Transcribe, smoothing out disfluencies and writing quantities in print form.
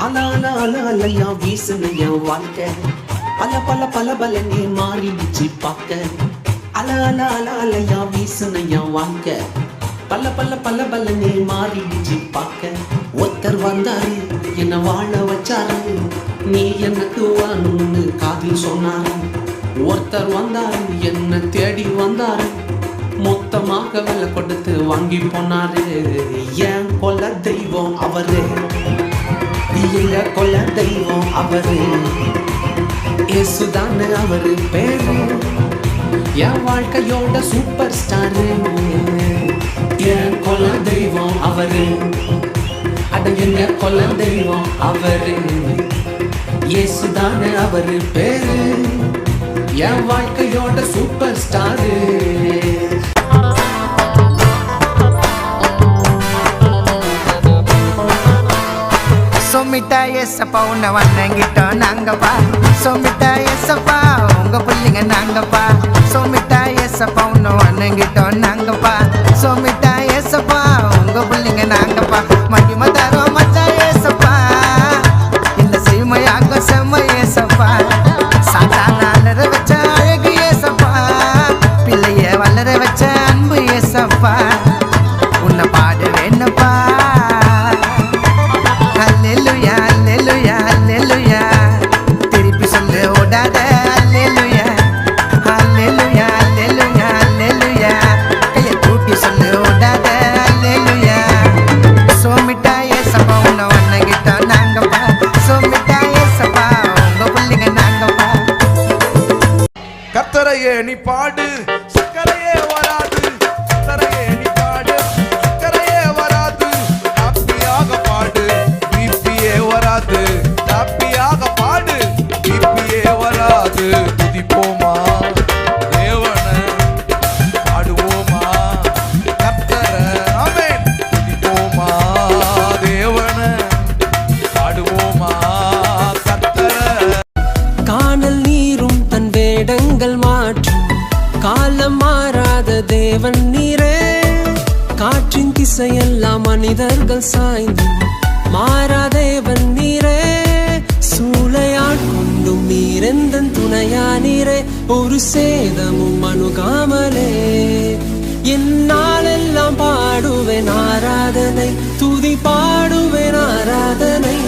அலால அலையா வீசுனையா வாழ்க்கை பல பல பல பலனே மாறிடுச்சு பார்க்க. அலால அலையா வீசுனையா வாழ்க்கை பல பல பல பலனே மாறிடுச்சு பார்க்க. ஒருத்தர் வந்தாரு என்ன வாழ வச்சாரு, நீ எனக்கு வாணும்னு காதில் சொன்னாரு. ஒருத்தர் வந்தாரு என்ன தேடி வந்தாரு, மொத்தமாக விலை கொடுத்து வாங்கி போனாரு. ஏன் கொல்ல தெய்வம் அவரு, எங்க கொல்ல தெய்வம் அவரு, இயேசுதானே அவரு பேரு, என் வாழ்க்கையோட சூப்பர் ஸ்டாரு. என் கொல்ல தெய்வம் அவரு, அட எங்க கொல்ல தெய்வம் அவரு, இயேசுதானே அவரு பேரு, என் வாழ்க்கையோட சூப்பர் ஸ்டாரு. சொமிட்டா எஸ்ஸப்பா உன்னை வணங்கிட்டோம் நாங்கப்பா. சொமிட்டா எஸ்ஸப்பா உங்க பிள்ளைங்க நாங்கப்பா. சொமிட்டா எஸ்ஸப்பா உன்னை வணங்கிட்டோம் நாங்கப்பா. சொமிட்டா எஸ்ஸப்பா உங்க பிள்ளைங்க நாங்கப்பா. மகிமை தரோம் மச்சா ஏசப்பா, இந்த செய்மையாக செம்ம ஏசப்பா. சாத்தான அலற வச்ச அழகு ஏசப்பா, பிள்ளைய வளர வச்ச அன்பு ஏசப்பா. உன்னை பாட வேணுப்பா. அல்லேலூயா அல்லேலூயா அல்லேலூயா, திருப்பி சொல்லு ஓடாத. அல்லேலூயா அல்லேலூயா அல்லேலூயா அல்லேலூயா, கைய தூக்கி சொல்லு ஓடாத. அல்லேலூயா. சோமிட்டா ஏசப்பா உன்னை வணங்கிட்டோம் நாங்கப்பா. சோமிட்டா ஏசப்பா உங்க பிள்ளைங்க நாங்கப்பா. கர்த்தரையே நீ பாடு, சக்கரையே வராது. கர்த்தரையே நீ பாடு, சக்கரையே வராது. ஹாப்பியாக பாடு, பிபியே வராது. ஹாப்பியாக பாடு, பிபியே வராது. துதிப்போமா தேவனை, பாடுவோமா கர்த்தரை. ஆமென். துதிப்போமா தேவனை, பாடுவோமா கர்த்தரை. காணல் நீரும் தன் வேடங்கள் மாற்றும் காலம் மாறாத தேவன் நீரே. காற்றின் திசையெல்லாம் மனிதர்கள் சாய்ந்து மாறா தேவன் நீரே. சூளையாட் கொண்டும் நீரெந்தன் துணையா நீரே. ஒரு சேதமும் அணுகாமலே என்னால் எல்லாம் பாடுவேன் ஆராதனை, துதி பாடுவேன் ஆராதனை.